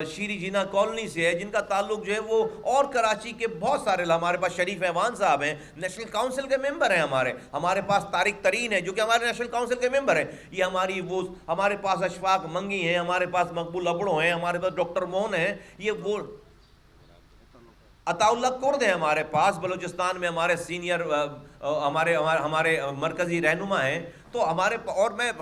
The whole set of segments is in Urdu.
شیری جینا کالونی سے ہے، جن کا تعلق جو ہے وہ اور کراچی کے بہت سارے، ہمارے پاس شریف ایوان صاحب ہیں، نیشنل کاؤنسل کے ممبر ہیں، ہمارے پاس طارق ترین ہے جو کہ ہمارے نیشنل کاؤنسل کے ممبر ہیں، یہ ہمارے پاس اشفاق منگی ہیں، ہمارے پاس مقبول ابڑو ہیں، ہمارے پاس ڈاکٹر مون ہیں، یہ وہ عطا اللہ کرد ہیں ہمارے پاس بلوچستان میں، ہمارے سینئر ہمارے مرکزی رہنما ہیں۔ تو اور میں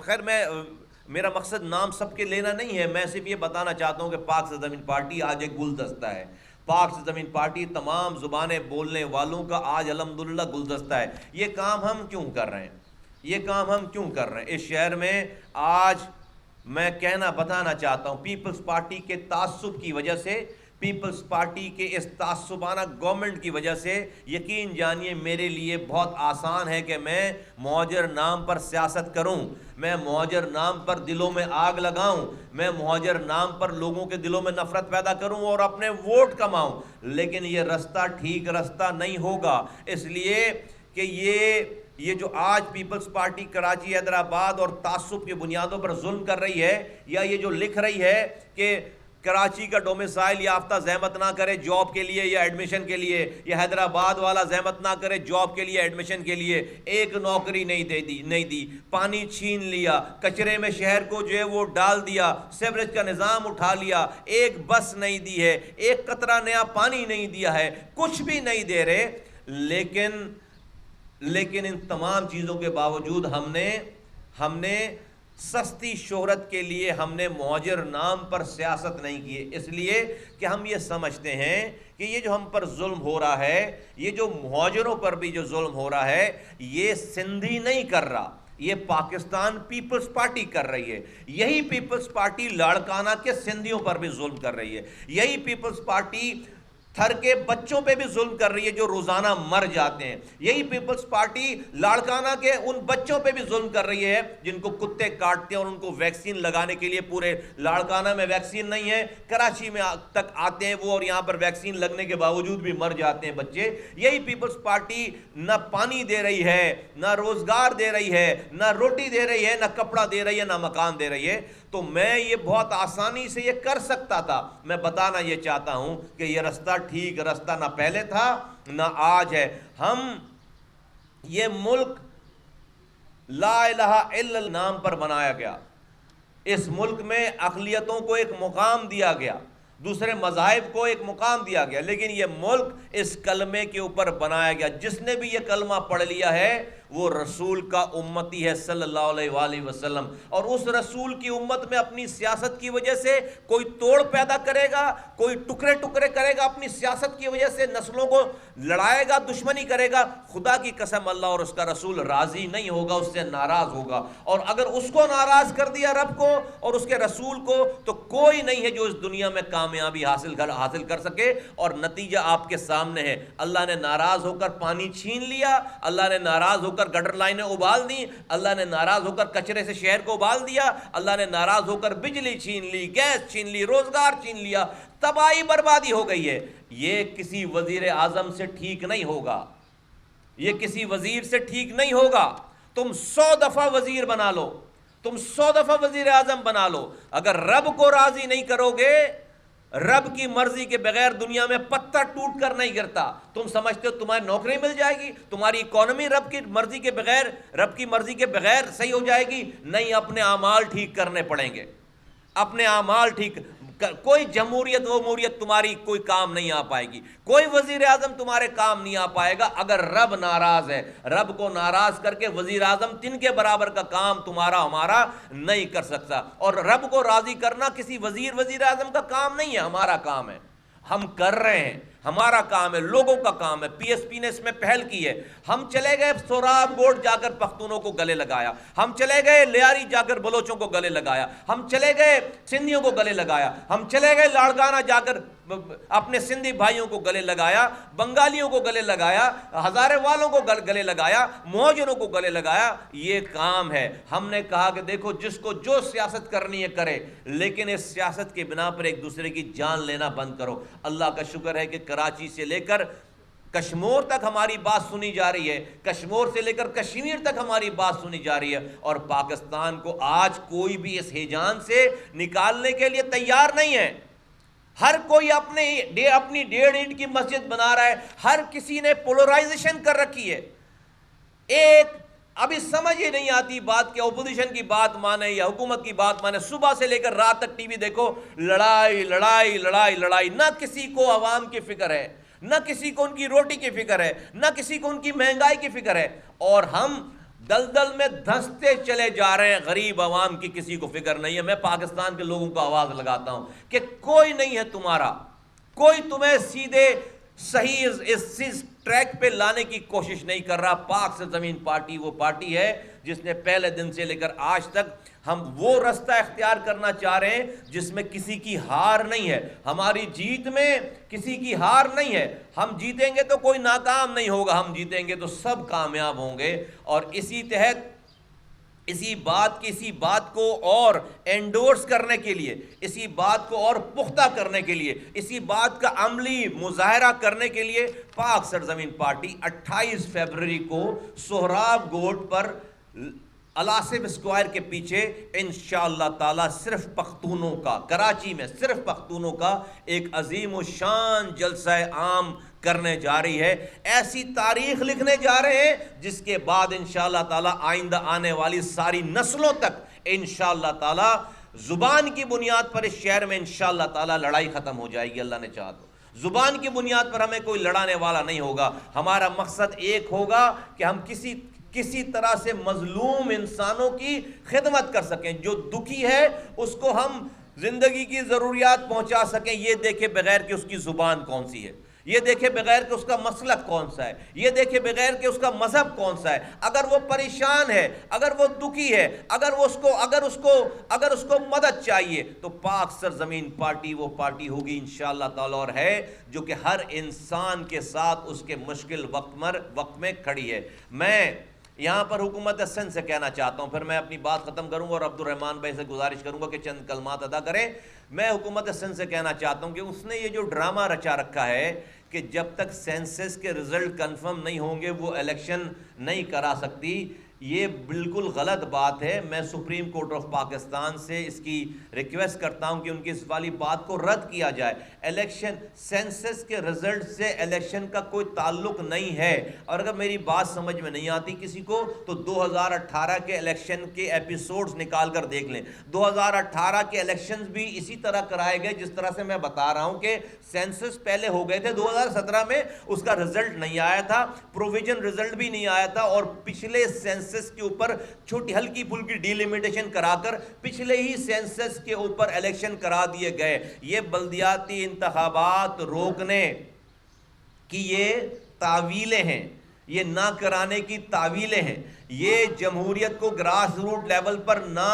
میرا مقصد نام سب کے لینا نہیں ہے، میں صرف یہ بتانا چاہتا ہوں کہ پاک سے زمین پارٹی آج ایک گلدستہ ہے۔ پاک سے زمین پارٹی تمام زبانیں بولنے والوں کا آج الحمدللہ گلدستہ ہے۔ یہ کام ہم کیوں کر رہے ہیں؟ اس شہر میں آج میں بتانا چاہتا ہوں، پیپلز پارٹی کے تعصب کی وجہ سے، پیپلز پارٹی کے اس تعصبانہ گورنمنٹ کی وجہ سے، یقین جانیے میرے لیے بہت آسان ہے کہ میں مہاجر نام پر سیاست کروں، میں مہاجر نام پر دلوں میں آگ لگاؤں، میں مہاجر نام پر لوگوں کے دلوں میں نفرت پیدا کروں اور اپنے ووٹ کماؤں، لیکن یہ رستہ ٹھیک رستہ نہیں ہوگا، اس لیے کہ یہ جو آج پیپلز پارٹی کراچی حیدرآباد اور تعصب کی بنیادوں پر ظلم کر رہی ہے، یا یہ جو لکھ رہی ہے کہ کراچی کا ڈومیسائل یافتہ زحمت نہ کرے جاب کے لیے یا ایڈمیشن کے لیے، یا حیدرآباد والا زحمت نہ کرے جاب کے لیے ایڈمیشن کے لیے، ایک نوکری نہیں دی، پانی چھین لیا، کچرے میں شہر کو جو ہے وہ ڈال دیا، سیوریج کا نظام اٹھا لیا، ایک بس نہیں دی ہے، ایک قطرہ نیا پانی نہیں دیا ہے، کچھ بھی نہیں دے رہے، لیکن ان تمام چیزوں کے باوجود ہم نے سستی شہرت کے لیے ہم نے مہاجر نام پر سیاست نہیں کی، اس لیے کہ ہم یہ سمجھتے ہیں کہ یہ جو ہم پر ظلم ہو رہا ہے، یہ جو مہاجروں پر بھی جو ظلم ہو رہا ہے، یہ سندھی نہیں کر رہا، یہ پاکستان پیپلز پارٹی کر رہی ہے۔ یہی پیپلز پارٹی لاڑکانہ کے سندھیوں پر بھی ظلم کر رہی ہے، یہی پیپلز پارٹی تھر کے بچوں پہ بھی ظلم کر رہی ہے جو روزانہ مر جاتے ہیں، یہی پیپلز پارٹی لاڑکانہ کے ان بچوں پہ بھی ظلم کر رہی ہے جن کو کتے کاٹتے ہیں اور ان کو ویکسین لگانے کے لیے، پورے لاڑکانہ میں ویکسین نہیں ہے، کراچی میں تک آتے ہیں وہ اور یہاں پر ویکسین لگنے کے باوجود بھی مر جاتے ہیں بچے۔ یہی پیپلز پارٹی نہ پانی دے رہی ہے، نہ روزگار دے رہی ہے، نہ روٹی دے رہی ہے، نہ کپڑا دے رہی ہے، نہ مکان دے رہی ہے۔ تو میں یہ بہت آسانی سے یہ کر سکتا تھا، میں بتانا یہ چاہتا ہوں کہ یہ رستہ ٹھیک رستہ نہ پہلے تھا نہ آج ہے۔ یہ ملک لا الہ الا اللہ نام پر بنایا گیا، اس ملک میں اقلیتوں کو ایک مقام دیا گیا، دوسرے مذاہب کو ایک مقام دیا گیا، لیکن یہ ملک اس کلمے کے اوپر بنایا گیا۔ جس نے بھی یہ کلمہ پڑھ لیا ہے وہ رسول کا امتی ہے صلی اللہ علیہ وآلہ وسلم، اور اس رسول کی امت میں اپنی سیاست کی وجہ سے کوئی توڑ پیدا کرے گا، کوئی ٹکڑے ٹکڑے کرے گا، اپنی سیاست کی وجہ سے نسلوں کو لڑائے گا، دشمنی کرے گا، خدا کی قسم اللہ اور اس کا رسول راضی نہیں ہوگا، اس سے ناراض ہوگا، اور اگر اس کو ناراض کر دیا رب کو اور اس کے رسول کو تو کوئی نہیں ہے جو اس دنیا میں کامیابی حاصل کر سکے، اور نتیجہ آپ کے سامنے ہے۔ اللہ نے ناراض ہو کر پانی چھین لیا، اللہ نے ناراض ہو کر گٹر لائنیں ابال دی، اللہ نے ناراض ہو کر کچرے سے شہر کو ابال دیا، اللہ نے ناراض ہو کر بجلی چھین لی، گیس چھین لی، روزگار چھین لیا، تباہی بربادی ہو گئی ہے۔ یہ کسی وزیر اعظم سے ٹھیک نہیں ہوگا، یہ کسی وزیر سے ٹھیک نہیں ہوگا۔ تم 100 دفعہ وزیر بنا لو، تم 100 دفعہ وزیر اعظم بنا لو، اگر رب کو راضی نہیں کرو گے، رب کی مرضی کے بغیر دنیا میں پتہ ٹوٹ کر نہیں گرتا۔ تم سمجھتے ہو تمہاری نوکری مل جائے گی، تمہاری اکانومی رب کی مرضی کے بغیر صحیح ہو جائے گی؟ نہیں، اپنے اعمال ٹھیک کرنے پڑیں گے، اپنے اعمال ٹھیک۔ کوئی جمہوریت ومہوریت تمہاری کوئی کام نہیں آ پائے گی، کوئی وزیر اعظم تمہارے کام نہیں آ پائے گا اگر رب ناراض ہے۔ رب کو ناراض کر کے وزیر اعظم تن کے برابر کا کام تمہارا ہمارا نہیں کر سکتا، اور رب کو راضی کرنا کسی وزیر اعظم کا کام نہیں ہے، ہمارا کام ہے، ہم کر رہے ہیں، ہمارا کام ہے، لوگوں کا کام ہے۔ پی ایس پی نے اس میں پہل کی ہے، ہم چلے گئے سوراب گوٹ جا کر پختونوں کو گلے لگایا، ہم چلے گئے لیاری جا کر بلوچوں کو گلے لگایا، ہم چلے گئے سندھیوں کو گلے لگایا، ہم چلے گئے لاڑکانہ جا کر اپنے سندھی بھائیوں کو گلے لگایا، بنگالیوں کو گلے لگایا، ہزارے والوں کو گلے لگایا، مہاجروں کو گلے لگایا۔ یہ کام ہے۔ ہم نے کہا کہ دیکھو جس کو جو سیاست کرنی ہے کرے، لیکن اس سیاست کے بنا پر ایک دوسرے کی جان لینا بند کرو۔ اللہ کا شکر ہے کہ کراچی سے لے کر کشمور تک ہماری بات سنی جا رہی ہے، کشمیر سے لے کر کشمیر تک ہماری بات سنی جا رہی ہے، اور پاکستان کو آج کوئی بھی اس ہیجان سے نکالنے کے لیے تیار نہیں ہے۔ ہر کوئی اپنی 1.5 اینٹ کی مسجد بنا رہا ہے، ہر کسی نے پولرائزیشن کر رکھی ہے. ایک ابھی سمجھ ہی نہیں آتی بات کہ اپوزیشن کی بات مانے یا حکومت کی بات مانے. صبح سے لے کر رات تک ٹی وی دیکھو، لڑائی لڑائی لڑائی لڑائی. نہ کسی کو عوام کی فکر ہے، نہ کسی کو ان کی روٹی کی فکر ہے، نہ کسی کو ان کی مہنگائی کی فکر ہے، اور ہم دلدل میں دھنستے چلے جا رہے ہیں. غریب عوام کی کسی کو فکر نہیں ہے. میں پاکستان کے لوگوں کو آواز لگاتا ہوں کہ کوئی نہیں ہے تمہارا، کوئی تمہیں سیدھے صحیح اس ٹریک پہ لانے کی کوشش نہیں کر رہا. پاک سے زمین پارٹی وہ پارٹی ہے جس نے پہلے دن سے لے کر آج تک ہم وہ رستہ اختیار کرنا چاہ رہے ہیں جس میں کسی کی ہار نہیں ہے. ہماری جیت میں کسی کی ہار نہیں ہے. ہم جیتیں گے تو کوئی ناکام نہیں ہوگا، ہم جیتیں گے تو سب کامیاب ہوں گے. اور اسی تحت اسی بات کو اور انڈورس کرنے کے لیے، اسی بات کو اور پختہ کرنے کے لیے، اسی بات کا عملی مظاہرہ کرنے کے لیے پاک سرزمین پارٹی 28 فروری کو سہراب گوٹ پر الاسف اسکوائر کے پیچھے انشاءاللہ تعالی صرف پختونوں کا، کراچی میں صرف پختونوں کا ایک عظیم و شان جلسہ عام کرنے جا رہی ہے. ایسی تاریخ لکھنے جا رہے ہیں جس کے بعد انشاءاللہ تعالی آئندہ آنے والی ساری نسلوں تک انشاءاللہ تعالی زبان کی بنیاد پر اس شہر میں انشاءاللہ تعالی لڑائی ختم ہو جائے گی. اللہ نے چاہا تو زبان کی بنیاد پر ہمیں کوئی لڑانے والا نہیں ہوگا. ہمارا مقصد ایک ہوگا کہ ہم کسی طرح سے مظلوم انسانوں کی خدمت کر سکیں. جو دکھی ہے اس کو ہم زندگی کی ضروریات پہنچا سکیں، یہ دیکھے بغیر کہ اس کی زبان کون سی ہے، یہ دیکھے بغیر کہ اس کا مسلک کون سا ہے، یہ دیکھے بغیر کہ اس کا مذہب کون سا ہے. اگر وہ پریشان ہے، اگر وہ دکھی ہے، اگر اس کو مدد چاہیے تو پاک سرزمین پارٹی وہ پارٹی ہوگی انشاءاللہ تعالی، اور ہے جو کہ ہر انسان کے ساتھ اس کے مشکل وقت میں کھڑی ہے. میں یہاں پر حکومت سندھ سے کہنا چاہتا ہوں، پھر میں اپنی بات ختم کروں گا اور عبد الرحمن بھائی سے گزارش کروں گا کہ چند کلمات ادا کریں. میں حکومت سندھ سے کہنا چاہتا ہوں کہ اس نے یہ جو ڈرامہ رچا رکھا ہے کہ جب تک سینسس کے رزلٹ کنفرم نہیں ہوں گے وہ الیکشن نہیں کرا سکتی، یہ بالکل غلط بات ہے. میں سپریم کورٹ آف پاکستان سے اس کی ریکویسٹ کرتا ہوں کہ ان کی اس والی بات کو رد کیا جائے. الیکشن سینسس کے رزلٹ سے الیکشن کا کوئی تعلق نہیں ہے. اور اگر میری بات سمجھ میں نہیں آتی کسی کو تو 2018 کے الیکشن کے ایپیسوڈز نکال کر دیکھ لیں. 2018 کے الیکشنز بھی اسی طرح کرائے گئے جس طرح سے میں بتا رہا ہوں کہ سینسس پہلے ہو گئے تھے. 2017 میں اس کا رزلٹ نہیں آیا تھا، پروویژن رزلٹ بھی نہیں آیا تھا، اور پچھلے سینسس کے اوپر چھوٹی ہلکی پھلکی ڈیلیمیٹیشن کرا کر پچھلے ہی سینسس کے اوپر الیکشن کرا دیے گئے. یہ بلدیاتی انتخابات روکنے کی یہ تعویلیں ہیں، یہ نہ کرانے کی تعویلیں ہیں، یہ جمہوریت کو گراس روٹ لیول پر نہ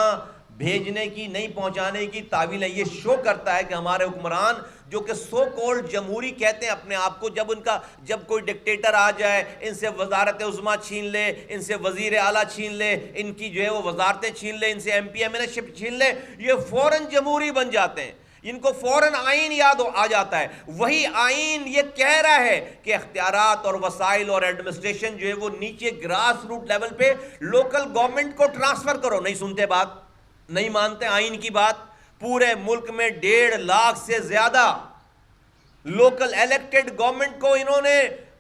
بھیجنے کی، نہیں پہنچانے کی تعویل ہے. یہ شو کرتا ہے کہ ہمارے حکمران جو کہ سو کولڈ جمہوری کہتے ہیں اپنے آپ کو، جب کوئی ڈکٹیٹر آ جائے ان سے وزارت عظمیٰ چھین لے، ان سے وزیر اعلیٰ چھین لے، ان کی جو ہے وہ وزارتیں چھین لے، ان سے ایم پی ایم این شپ چھین لے، یہ فوراً جمہوری بن جاتے ہیں. ان کو فوراً آئین یاد آ جاتا ہے. وہی آئین یہ کہہ رہا ہے کہ اختیارات اور وسائل اور ایڈمنسٹریشن جو ہے وہ نیچے گراس روٹ لیول پہ لوکل گورنمنٹ کو ٹرانسفر کرو. نہیں سنتے بات، نہیں مانتے آئین کی بات. پورے ملک میں 1.5 لاکھ سے زیادہ لوکل الیکٹڈ گورنمنٹ کو انہوں نے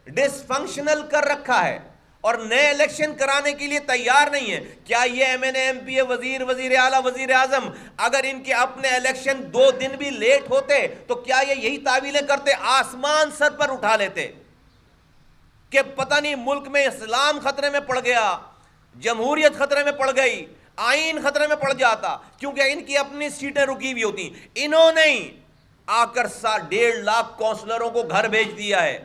ڈس فنکشنل کر رکھا ہے اور نئے الیکشن کرانے کے لیے تیار نہیں ہے. کیا یہ M N A, M P اے، وزیر اعلیٰ، وزیر اعظم اگر ان کے اپنے الیکشن 2 دن بھی لیٹ ہوتے تو کیا یہ یہی تعویلیں کرتے؟ آسمان سر پر اٹھا لیتے کہ پتہ نہیں ملک میں اسلام خطرے میں پڑ گیا، جمہوریت خطرے میں پڑ گئی، آئین خطرے میں پڑ جاتا، کیونکہ ان کی اپنی سیٹیں رکی ہوئی ہوتی. انہوں نے آ کر 1.5 لاکھ کونسلروں کو گھر بھیج دیا ہے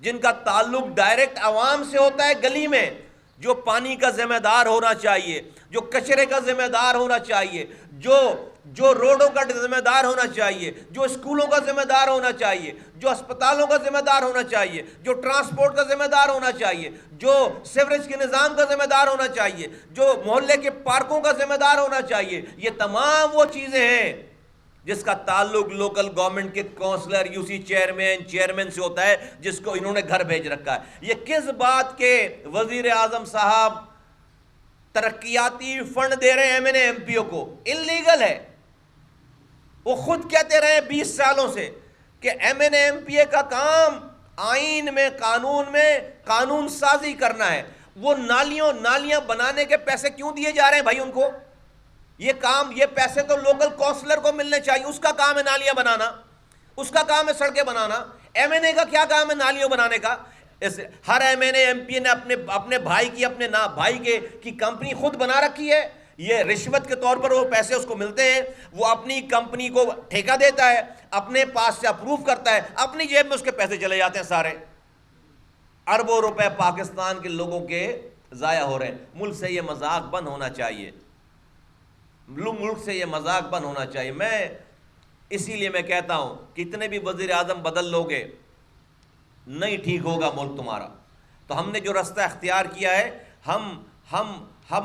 جن کا تعلق ڈائریکٹ عوام سے ہوتا ہے، گلی میں، جو پانی کا ذمہ دار ہونا چاہیے، جو کچرے کا ذمہ دار ہونا چاہیے، جو روڈوں کا ذمہ دار ہونا چاہیے، جو اسکولوں کا ذمہ دار ہونا چاہیے، جو اسپتالوں کا ذمہ دار ہونا چاہیے، جو ٹرانسپورٹ کا ذمہ دار ہونا چاہیے، جو سیوریج کے نظام کا ذمہ دار ہونا چاہیے، جو محلے کے پارکوں کا ذمہ دار ہونا چاہیے. یہ تمام وہ چیزیں ہیں جس کا تعلق لوکل گورنمنٹ کے کونسلر، یو سی چیئرمین سے ہوتا ہے، جس کو انہوں نے گھر بھیج رکھا ہے. یہ کس بات کے وزیر اعظم صاحب ترقیاتی فنڈ دے رہے ہیں M N A M P O کو؟ انلیگل ہے. وہ خود کہتے رہے 20 سالوں سے کہ M N A M P A کا کام آئین میں قانون سازی کرنا ہے. وہ نالیاں بنانے کے پیسے کیوں دیے جا رہے ہیں بھائی ان کو؟ یہ پیسے تو لوکل کونسلر کو ملنے چاہیے. اس کا کام ہے نالیاں بنانا, اس کا کام ہے سڑکیں بنانا. ایم این اے کا کیا کام ہے نالیوں بنانے کا؟ ہر M N A M P نے اپنے بھائی کی کمپنی خود بنا رکھی ہے. یہ رشوت کے طور پر وہ پیسے اس کو ملتے ہیں, وہ اپنی کمپنی کو ٹھیکہ دیتا ہے, اپنے پاس سے اپروو کرتا ہے, اپنی جیب میں اس کے پیسے چلے جاتے ہیں سارے. اربوں روپے پاکستان کے لوگوں کے ضائع ہو رہے ہیں. ملک سے یہ مذاق بند ہونا چاہیے, ملک سے یہ مذاق بند ہونا چاہیے. میں اسی لیے میں کہتا ہوں کتنے بھی وزیر اعظم بدل لوگے نہیں ٹھیک ہوگا ملک تمہارا. تو ہم نے جو رستہ اختیار کیا ہے, ہم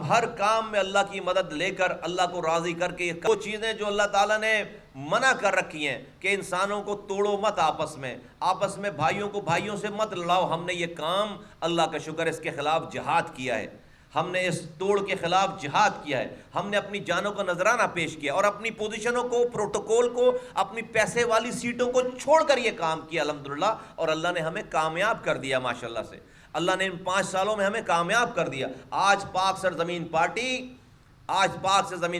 ہر کام میں اللہ کی مدد لے کر, اللہ کو راضی کر کے, وہ چیزیں جو اللہ تعالیٰ نے منع کر رکھی ہیں کہ انسانوں کو توڑو مت, آپس میں بھائیوں کو بھائیوں سے مت لڑاؤ, ہم نے یہ کام اللہ کا شکر اس کے خلاف جہاد کیا ہے. ہم نے اس توڑ کے خلاف جہاد کیا ہے. ہم نے اپنی جانوں کا نذرانہ پیش کیا اور اپنی پوزیشنوں کو, پروٹوکول کو, اپنی پیسے والی سیٹوں کو چھوڑ کر یہ کام کیا الحمدللہ. اور اللہ نے ہمیں کامیاب کر دیا ماشاءاللہ سے. اللہ نے ان 5 سالوں میں ہمیں کامیاب کر دیا. آج پاک سرزمین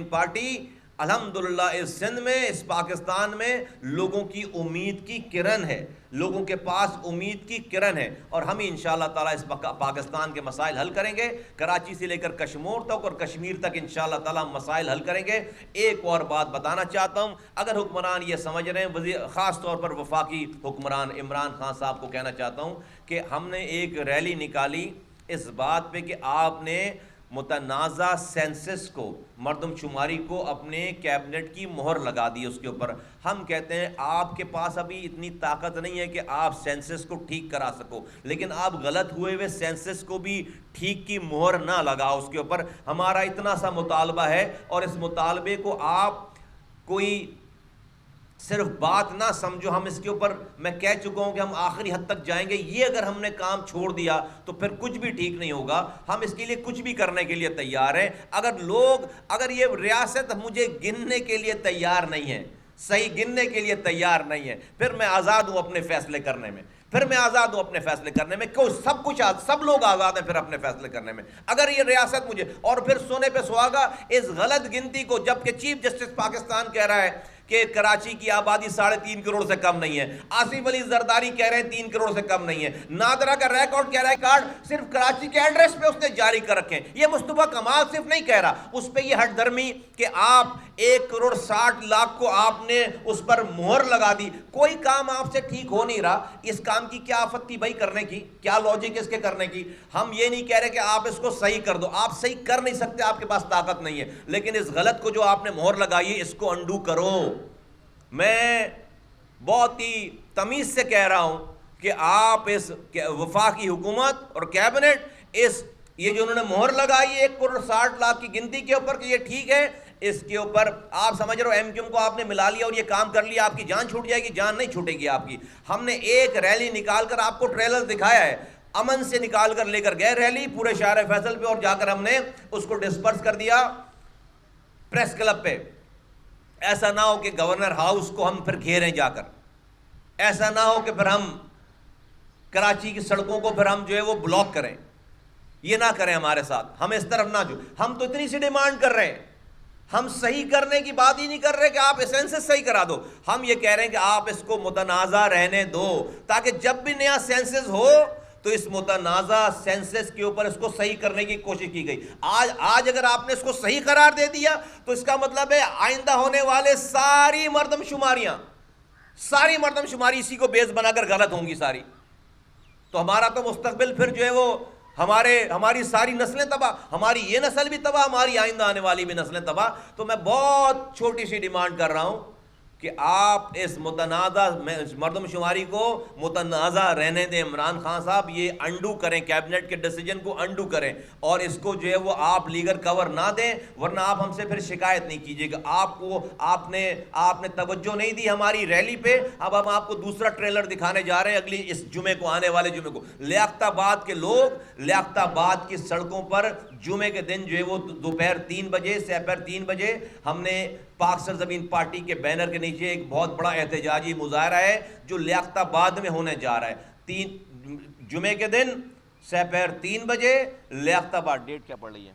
پارٹی الحمدللہ اس سندھ میں, اس پاکستان میں لوگوں کی امید کی کرن ہے, لوگوں کے پاس امید کی کرن ہے. اور ہم انشاءاللہ تعالیٰ اس پاکستان کے مسائل حل کریں گے, کراچی سے لے کر کشمیر تک اور کشمیر تک انشاءاللہ تعالیٰ ہم مسائل حل کریں گے. ایک اور بات بتانا چاہتا ہوں, اگر حکمران یہ سمجھ رہے ہیں, خاص طور پر وفاقی حکمران عمران خان صاحب کو کہنا چاہتا ہوں کہ ہم نے ایک ریلی نکالی اس بات پہ کہ آپ نے متنازع سینسس کو, مردم شماری کو اپنے کیبنٹ کی مہر لگا دی اس کے اوپر. ہم کہتے ہیں آپ کے پاس ابھی اتنی طاقت نہیں ہے کہ آپ سینسس کو ٹھیک کرا سکو, لیکن آپ غلط ہوئے سینسس کو بھی ٹھیک کی مہر نہ لگاؤ اس کے اوپر. ہمارا اتنا سا مطالبہ ہے, اور اس مطالبے کو آپ کوئی صرف بات نہ سمجھو. ہم اس کے اوپر, میں کہہ چکا ہوں کہ ہم آخری حد تک جائیں گے. یہ اگر ہم نے کام چھوڑ دیا تو پھر کچھ بھی ٹھیک نہیں ہوگا. ہم اس کے لیے کچھ بھی کرنے کے لیے تیار ہیں. اگر یہ ریاست مجھے گننے کے لیے تیار نہیں ہے, صحیح گننے کے لیے تیار نہیں ہے, پھر میں آزاد ہوں اپنے فیصلے کرنے میں. سب لوگ آزاد ہیں پھر اپنے فیصلے کرنے میں. اگر یہ ریاست مجھے, اور پھر سونے پہ سہاگا اس غلط گنتی کو, جبکہ چیف جسٹس پاکستان کہہ رہا ہے کہ کراچی کی آبادی 3.5 کروڑ سے کم نہیں ہے, آصف علی زرداری کہہ رہے ہیں 3 کروڑ سے کم نہیں ہے, نادرہ کا ریکارڈ کہہ رہا ہے کارڈ صرف کراچی کے ایڈریس پہ اس نے جاری کر رکھے ہیں. یہ مصطفیٰ کمال صرف نہیں کہہ رہا, اس پہ یہ ہٹ درمی کہ آپ 1 کروڑ 60 لاکھ کو آپ نے اس پر مہر لگا دی. کوئی کام آپ سے ٹھیک ہو نہیں رہا. اس کام کی کیا آفت تھی بھائی کرنے کی, کیا لاجک اس کے کرنے کی؟ ہم یہ نہیں کہہ رہے کہ آپ اس کو صحیح کر دو, آپ صحیح کر نہیں سکتے, آپ کے پاس طاقت نہیں ہے, لیکن اس غلط کو جو آپ نے مہر لگائی ہے اس کو انڈو کرو. میں بہت ہی تمیز سے کہہ رہا ہوں کہ آپ اس وفاقی حکومت اور کیبنٹ یہ جو انہوں نے مہر لگائی ہے 1 کروڑ 60 لاکھ کی گنتی کے اوپر کہ یہ ٹھیک ہے, اس کے اوپر آپ سمجھ رہے ہو ایم کیو ایم کو آپ نے ملا لیا اور یہ کام کر لیا, آپ کی جان چھوٹ جائے گی. جان نہیں چھوٹے گی آپ کی. ہم نے ایک ریلی نکال کر آپ کو ٹریلر دکھایا ہے, امن سے نکال کر لے کر گئے ریلی پورے شہر فیصل پہ, اور جا کر ہم نے اس کو ڈسپرس کر دیا پریس کلب پہ. ایسا نہ ہو کہ گورنر ہاؤس کو ہم پھر گھیریں جا کر, ایسا نہ ہو کہ پھر ہم کراچی کی سڑکوں کو پھر ہم جو ہے وہ بلاک کریں. یہ نہ کریں ہمارے ساتھ, ہم اس طرف نہ ہم تو اتنی سی ڈیمانڈ کر رہے ہیں, ہم صحیح کرنے کی بات ہی نہیں کر رہے کہ آپ سینسس صحیح کرا دو. ہم یہ کہہ رہے ہیں کہ آپ اس کو متنازع رہنے دو, تاکہ جب بھی نیا سینسس ہو تو اس متنازع سینسس کے اوپر اس کو صحیح کرنے کی کوشش کی گئی. آج اگر آپ نے اس کو صحیح قرار دے دیا تو اس کا مطلب ہے آئندہ ہونے والے ساری مردم شماری اسی کو بیس بنا کر غلط ہوں گی ساری. تو ہمارا تو مستقبل پھر جو ہے وہ ہماری ساری نسلیں تباہ, ہماری یہ نسل بھی تباہ, ہماری آئندہ آنے والی بھی نسلیں تباہ. تو میں بہت چھوٹی سی ڈیمانڈ کر رہا ہوں کہ آپ اس متنازع مردم شماری کو متنازع رہنے دیں. عمران خان صاحب یہ انڈو کریں, کیبنٹ کے ڈیسیجن کو انڈو کریں, اور اس کو جو ہے وہ آپ لیگل کور نہ دیں, ورنہ آپ ہم سے پھر شکایت نہیں کیجیے گا. آپ نے توجہ نہیں دی ہماری ریلی پہ. اب ہم آپ کو دوسرا ٹریلر دکھانے جا رہے ہیں اگلی اس جمعے کو, آنے والے جمعے کو. لیاقت آباد کے لوگ لیاقت آباد کی سڑکوں پر جمعے کے دن جو ہے وہ دوپہر 3 بجے سے 3 بجے ہم نے پاک سرزمین پارٹی کے بینر کے نیچے ایک بہت بڑا احتجاجی مظاہرہ ہے جو لیاقت آباد میں ہونے جا رہا ہے، جمعے کے دن سپہر 3 بجے لیاقت آباد، ڈیٹ کیا پڑ رہی ہے،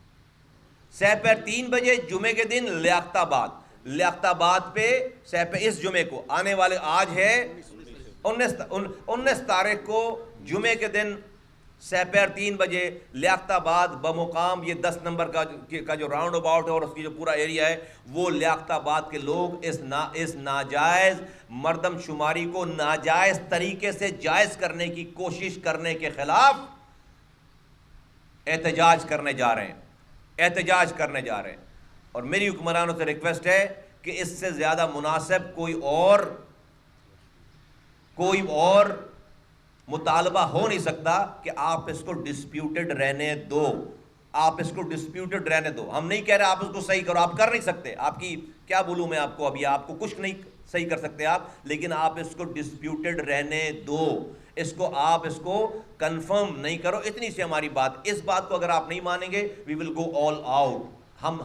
سپہر 3 بجے جمعے کے دن لیاقت آباد پہ اس جمعے کو آنے والے، آج ہے 19 تاریخ کو، جمعے کے دن سپہر 3 بجے لیاقت آباد بمقام یہ 10 نمبر کا جو راؤنڈ اباؤٹ ہے اور اس کی جو پورا ایریا ہے، وہ لیاقت آباد کے لوگ اس ناجائز مردم شماری کو ناجائز طریقے سے جائز کرنے کی کوشش کرنے کے خلاف احتجاج کرنے جا رہے ہیں، اور میری حکمرانوں سے ریکویسٹ ہے کہ اس سے زیادہ مناسب کوئی اور مطالبہ ہو نہیں سکتا کہ آپ اس کو ڈسپیوٹڈ رہنے دو، ہم نہیں کہہ رہے آپ اس کو صحیح کرو، آپ کر نہیں سکتے، آپ کی کیا بولوں میں آپ کو، ابھی آپ کو کچھ نہیں صحیح کر سکتے آپ، لیکن آپ اس کو ڈسپیوٹڈ رہنے دو، آپ اس کو کنفرم نہیں کرو، اتنی سی ہماری بات، اس بات کو اگر آپ نہیں مانیں گے وی ول گو آل آؤٹ، ہم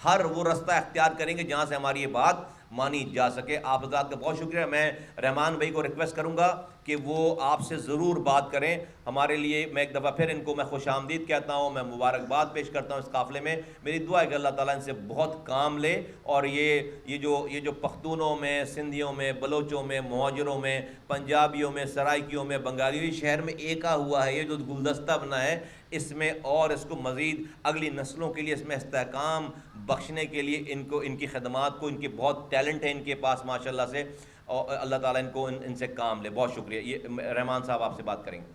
ہر وہ رستہ اختیار کریں گے جہاں سے ہماری یہ بات مانی جا سکے۔ آپ حضرات کا بہت شکریہ، میں رحمان بھائی کو ریکویسٹ کروں گا کہ وہ آپ سے ضرور بات کریں ہمارے لیے، میں ایک دفعہ پھر ان کو میں خوش آمدید کہتا ہوں، میں مبارکباد پیش کرتا ہوں اس قافلے میں، میری دعا ہے کہ اللہ تعالیٰ ان سے بہت کام لے، اور یہ جو پختونوں میں، سندھیوں میں، بلوچوں میں، مہاجروں میں، پنجابیوں میں، سرائکیوں میں، بنگالیوں شہر میں ایکا ہوا ہے، یہ جو گلدستہ بنا ہے، اس میں اور اس کو مزید اگلی نسلوں کے لیے اس میں استحکام بخشنے کے لیے ان کی خدمات کو، ان کی بہت ٹیلنٹ ہے ان کے پاس ماشاءاللہ سے، اور اللہ تعالیٰ ان کو ان سے کام لے۔ بہت شکریہ۔ یہ رحمان صاحب آپ سے بات کریں گے۔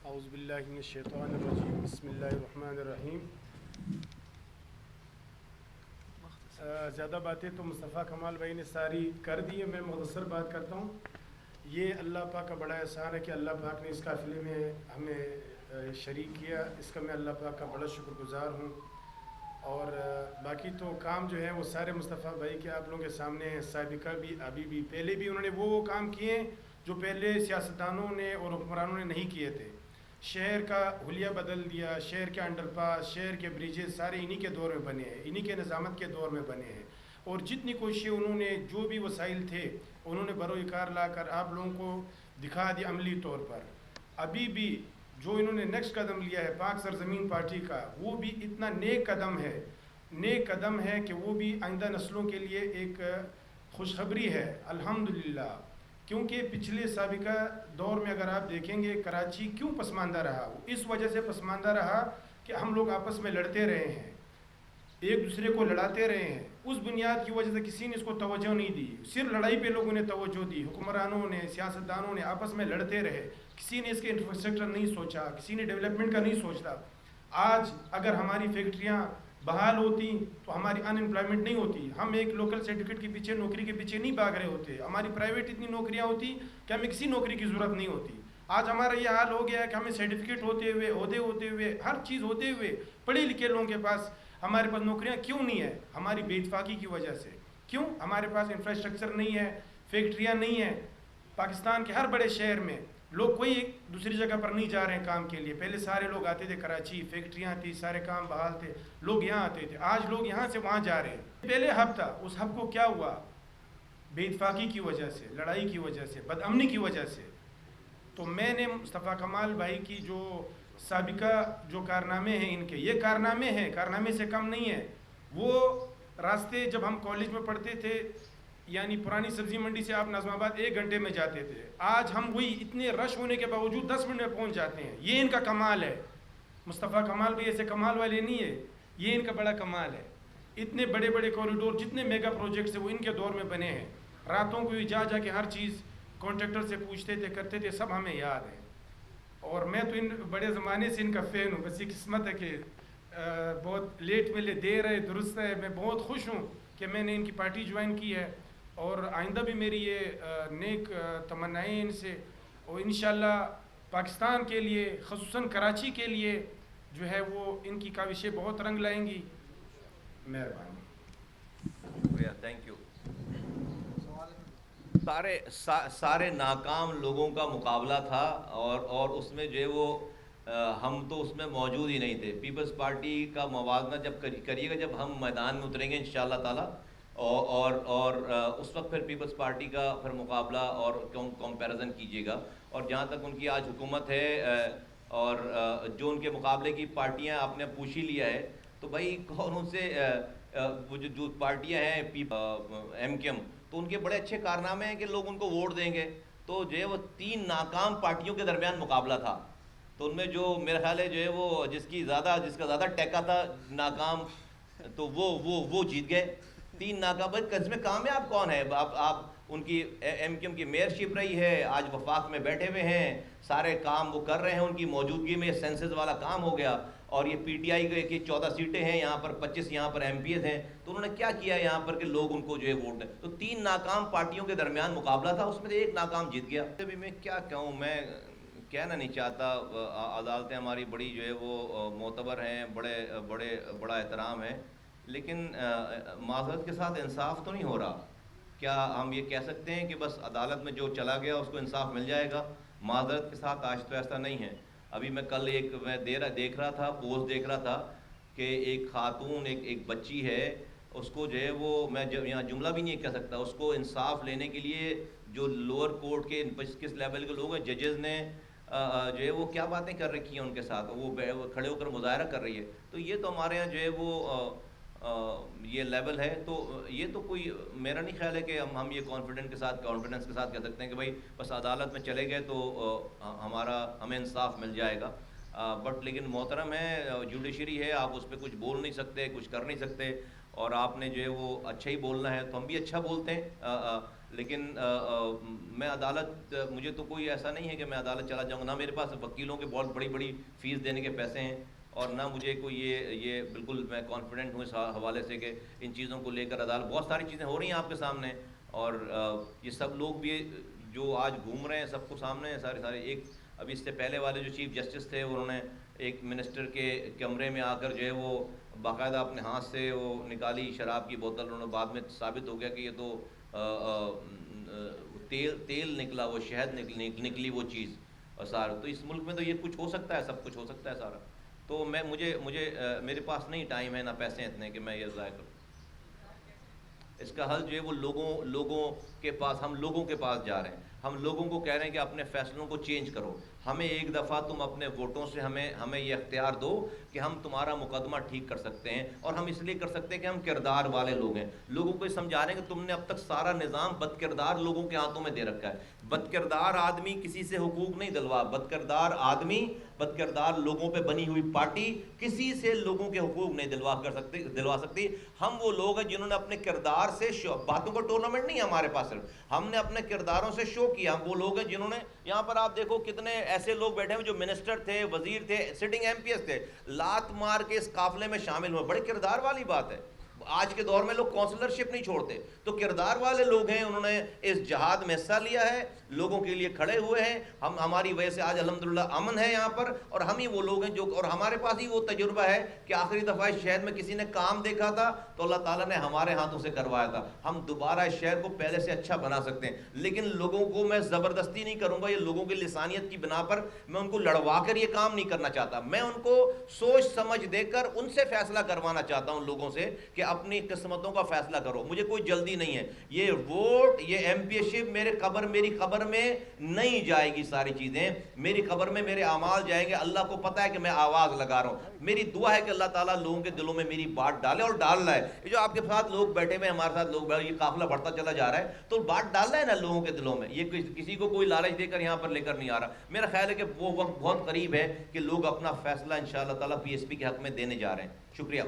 اعوذ باللہ من الشیطان الرجیم، بسم اللہ الرحمن الرحیم۔ زیادہ باتیں تو مصطفیٰ کمال بھائی نے ساری کر دی ہیں، میں مختصر بات کرتا ہوں۔ یہ اللہ پاک کا بڑا احسان ہے کہ اللہ پاک نے اس قافلے میں ہمیں شریک کیا، اس کا میں اللہ پاک کا بڑا شکر گزار ہوں، اور باقی تو کام جو ہے وہ سارے مصطفیٰ بھائی کے آپ لوگوں کے سامنے ہیں، سابقہ بھی ابھی بھی، پہلے بھی انہوں نے وہ کام کیے ہیں جو پہلے سیاستدانوں نے اور حکمرانوں نے نہیں کیے تھے۔ شہر کا حلیہ بدل دیا، شہر کے انڈر پاس، شہر کے بریجز سارے انہی کے دور میں بنے ہیں، انہی کے نظامت کے دور میں بنے ہیں، اور جتنی کوششیں انہوں نے، جو بھی وسائل تھے انہوں نے بروئے کار لا کر آپ لوگوں کو دکھا دی عملی طور پر۔ ابھی بھی جو انہوں نے نیکسٹ قدم لیا ہے پاک سرزمین پارٹی کا، وہ بھی اتنا نیک قدم ہے کہ وہ بھی آئندہ نسلوں کے لیے ایک خوشخبری ہے الحمدللہ، کیونکہ پچھلے سابقہ دور میں اگر آپ دیکھیں گے کراچی کیوں پسماندہ رہا، وہ اس وجہ سے پسماندہ رہا کہ ہم لوگ آپس میں لڑتے رہے ہیں، ایک دوسرے کو لڑاتے رہے ہیں، اس بنیاد کی وجہ سے کسی نے اس کو توجہ نہیں دی، صرف لڑائی پہ لوگوں نے توجہ دی، حکمرانوں نے، سیاستدانوں نے آپس میں لڑتے رہے، کسی نے اس کے انفراسٹرکچر نہیں سوچا، کسی نے ڈیولپمنٹ کا نہیں سوچا۔ آج اگر ہماری فیکٹریاں بحال ہوتی تو ہماری ان امپلائمنٹ نہیں ہوتی، ہم ایک لوکل سرٹیفکیٹ کے پیچھے، نوکری کے پیچھے نہیں بھاگ رہے ہوتے، ہماری پرائیویٹ اتنی نوکریاں ہوتی کہ ہمیں کسی نوکری کی ضرورت نہیں ہوتی۔ آج ہمارا یہ حال ہو گیا ہے کہ ہمیں سرٹیفکیٹ ہوتے ہوئے، عہدے ہوتے ہوئے، ہر چیز ہوتے ہوئے، پڑھے لکھے لوگوں کے پاس ہمارے پاس نوکریاں کیوں نہیں ہے؟ ہماری بے اتفاقی کی وجہ سے۔ کیوں؟ ہمارے پاس انفراسٹرکچر نہیں ہے، فیکٹریاں نہیں ہیں۔ پاکستان کے ہر بڑے شہر میں لوگ کوئی ایک دوسری جگہ پر نہیں جا رہے ہیں کام کے لیے، پہلے سارے لوگ آتے تھے کراچی، فیکٹریاں تھی، سارے کام بحال تھے، لوگ یہاں آتے تھے، آج لوگ یہاں سے وہاں جا رہے ہیں۔ پہلے ہب تھا، اس ہب کو کیا ہوا؟ بے اتفاقی کی وجہ سے، لڑائی کی وجہ سے، بد امنی کی وجہ سے۔ تو میں نے مصطفیٰ کمال بھائی کی جو سابقہ جو کارنامے ہیں ان کے، یہ کارنامے ہیں، کارنامے سے کم نہیں ہے۔ وہ راستے جب ہم کالج میں پڑھتے تھے، یعنی پرانی سبزی منڈی سے آپ نظم آباد 1 گھنٹے میں جاتے تھے، آج ہم وہی اتنے رش ہونے کے باوجود 10 منٹ میں پہنچ جاتے ہیں۔ یہ ان کا کمال ہے۔ مصطفیٰ کمال بھی ایسے کمال والے نہیں ہے، یہ ان کا بڑا کمال ہے۔ اتنے بڑے بڑے کوریڈور، جتنے میگا پروجیکٹس ہیں وہ ان کے دور میں بنے ہیں۔ راتوں کو جا کے ہر چیز کانٹریکٹر سے پوچھتے تھے، کرتے تھے، سب ہمیں یاد ہے۔ اور میں تو ان بڑے زمانے سے ان کا فین ہوں، بس یہ قسمت ہے کہ بہت لیٹ ملے، دیر ہے درست ہے۔ میں بہت خوش ہوں کہ میں نے ان کی پارٹی جوائن کی ہے، اور آئندہ بھی میری یہ نیک تمنائیں ان سے، اور انشاءاللہ پاکستان کے لیے، خصوصاً کراچی کے لیے جو ہے وہ ان کی کاوشیں بہت رنگ لائیں گی۔ مہربانی، شکریہ، تھینک یو۔ سارے ناکام لوگوں کا مقابلہ تھا، اور اس میں جو ہے وہ ہم تو اس میں موجود ہی نہیں تھے. پیپلز پارٹی کا موازنہ جب کریے گا, جب ہم میدان میں اتریں گے انشاءاللہ تعالیٰ, اور اس وقت پھر پیپلز پارٹی کا پھر مقابلہ اور کمپیریزن کیجیے گا. اور جہاں تک ان کی آج حکومت ہے اور جو ان کے مقابلے کی پارٹیاں آپ نے پوچھ ہی لیا ہے, تو بھائی کون ان سے وہ جو پارٹیاں ہیں ایم کیو ایم, تو ان کے بڑے اچھے کارنامے ہیں کہ لوگ ان کو ووٹ دیں گے. تو جو ہے وہ 3 ناکام پارٹیوں کے درمیان مقابلہ تھا, تو ان میں جو میرا خیال ہے جو ہے وہ جس کا زیادہ ٹیکا تھا ناکام, تو وہ جیت گئے. 3 ناکام. اس میں کامیاب کون ہے؟ آپ ان کی ایم کیو ایم کی میئرشپ رہی ہے, آج وفاق میں بیٹھے ہوئے ہیں, سارے کام وہ کر رہے ہیں ان کی موجودگی میں, سینسز والا کام ہو گیا. اور یہ پی ٹی آئی کی 14 سیٹیں ہیں, یہاں پر 25 یہاں پر ایم پی ایز ہیں, تو انہوں نے کیا کیا یہاں پر کہ لوگ ان کو جو ہے ووٹ دیں. تو 3 ناکام پارٹیوں کے درمیان مقابلہ تھا, اس میں 1 ناکام جیت گیا. ابھی میں کیا کہوں, میں کہنا نہیں چاہتا. عدالتیں ہماری بڑی جو ہے وہ معتبر ہیں, بڑا احترام ہے, لیکن معذرت کے ساتھ انصاف تو نہیں ہو رہا. کیا ہم یہ کہہ سکتے ہیں کہ بس عدالت میں جو چلا گیا اس کو انصاف مل جائے گا؟ معذرت کے ساتھ آج تو ایسا نہیں ہے. ابھی میں کل میں دیکھ رہا تھا, پوسٹ دیکھ رہا تھا کہ ایک خاتون, ایک بچی ہے, اس کو جو ہے وہ, میں یہاں جملہ بھی نہیں کہہ سکتا, اس کو انصاف لینے کے لیے جو لوور کورٹ کے کس لیول کے لوگ ہیں, ججز نے جو ہے وہ کیا باتیں کر رکھی ہیں ان کے ساتھ, وہ کھڑے ہو کر مظاہرہ کر رہی ہے. تو یہ تو ہمارے یہاں جو ہے وہ یہ لیول ہے. تو یہ تو کوئی, میرا نہیں خیال ہے کہ ہم یہ کانفیڈنس کے ساتھ کہہ سکتے ہیں کہ بھائی بس عدالت میں چلے گئے تو ہمیں انصاف مل جائے گا. بٹ لیکن محترم ہے, جوڈیشری ہے, آپ اس پہ کچھ بول نہیں سکتے, کچھ کر نہیں سکتے, اور آپ نے جو ہے وہ اچھا ہی بولنا ہے, تو ہم بھی اچھا بولتے ہیں. لیکن میں عدالت, مجھے تو کوئی ایسا نہیں ہے کہ میں عدالت چلا جاؤں گا, نہ میرے پاس وکیلوں کے بہت بڑی فیس دینے کے پیسے ہیں, اور نہ مجھے کوئی یہ بالکل میں کانفیڈنٹ ہوں اس حوالے سے کہ ان چیزوں کو لے کر عدالت, بہت ساری چیزیں ہو رہی ہیں آپ کے سامنے, اور یہ سب لوگ بھی جو آج گھوم رہے ہیں سب کو سامنے ہیں سارے. ایک ابھی اس سے پہلے والے جو چیف جسٹس تھے, انہوں نے ایک منسٹر کے کمرے میں آ کر جو ہے وہ باقاعدہ اپنے ہاتھ سے وہ نکالی شراب کی بوتل, انہوں نے بعد میں ثابت ہو گیا کہ یہ تو تیل نکلا, وہ شہد نکلی وہ چیز, اور سارا. تو اس ملک میں تو یہ کچھ ہو سکتا ہے, سب کچھ ہو سکتا ہے سارا. تو مجھے میرے پاس نہیں ٹائم ہے, نہ پیسے اتنے کہ میں یہ ضائع کروں. اس کا حل جو ہے وہ لوگوں کے پاس, ہم لوگوں کے پاس جا رہے ہیں, ہم لوگوں کو کہہ رہے ہیں کہ اپنے فیصلوں کو چینج کرو. ہمیں ایک دفعہ تم اپنے ووٹوں سے ہمیں یہ اختیار دو کہ ہم تمہارا مقدمہ ٹھیک کر سکتے ہیں, اور ہم اس لیے کر سکتے ہیں کہ ہم کردار والے لوگ ہیں. لوگوں کو سمجھا رہے ہیں کہ تم نے اب تک سارا نظام بد کردار لوگوں کے ہاتھوں میں دے رکھا ہے. بد کردار آدمی کسی سے حقوق نہیں دلوا, بد کردار لوگوں پہ بنی ہوئی پارٹی کسی سے لوگوں کے حقوق نہیں دلوا سکتی. ہم وہ لوگ ہیں جنہوں نے اپنے کردار سے باتوں کا ٹورنامنٹ نہیں ہے ہمارے پاس, صرف ہم نے اپنے کرداروں سے شو کیا. ہم وہ لوگ ہیں جنہوں نے, یہاں پر آپ دیکھو کتنے ایسے لوگ بیٹھے ہیں جو منسٹر تھے, وزیر تھے, سٹنگ ایم پی ایس تھے, لات مار کے اس قافلے میں شامل ہوئے. بڑے کردار والی بات ہے. آج کے دور میں لوگ کونسلرشپ نہیں چھوڑتے, تو کردار والے لوگ ہیں, انہوں نے اس جہاد میں حصہ لیا ہے, لوگوں کے لیے کھڑے ہوئے ہیں. ہماری وجہ سے آج الحمدللہ امن ہے یہاں پر, اور ہم ہی وہ لوگ ہیں جو, اور ہمارے پاس ہی وہ تجربہ ہے کہ آخری دفعہ اس شہر میں کسی نے کام دیکھا تھا تو اللہ تعالیٰ نے ہمارے ہاتھوں سے کروایا تھا. ہم دوبارہ اس شہر کو پہلے سے اچھا بنا سکتے ہیں, لیکن لوگوں کو میں زبردستی نہیں کروں گا. یہ لوگوں کی لسانیت کی بنا پر میں ان کو لڑوا کر یہ کام نہیں کرنا چاہتا. میں ان کو سوچ سمجھ دے کر ان سے فیصلہ کروانا چاہتا ہوں, لوگوں سے, کہ اپنی قسمتوں کا فیصلہ کرو. مجھے کوئی جلدی نہیں ہے. یہ ووٹ, یہ ایم پی ایس شپ میری قبر میں نہیں جائے گی. ساری چیزیں میری قبر میں, میرے اعمال جائیں گے. اللہ کو پتہ ہے کہ میں آواز لگا رہا ہوں. میری دعا ہے کہ اللہ تعالیٰ لوگوں کے دلوں میں میری بات ڈالے, اور ڈال رہا ہے. یہ جو آپ کے ساتھ لوگ بیٹھے ہوئے, ہمارے ساتھ لوگ بیٹھے, یہ قافلہ بڑھتا چلا جا رہا ہے, تو بات ڈال رہا ہے نا لوگوں کے دلوں میں. یہ کسی کو کوئی لالچ دے کر یہاں پر لے کر نہیں آ رہا. میرا خیال ہے کہ وہ وقت بہت قریب ہے کہ لوگ اپنا فیصلہ انشاءاللہ تعالیٰ پی ایس پی کے حق میں دینے جا رہے ہیں. شکریہ.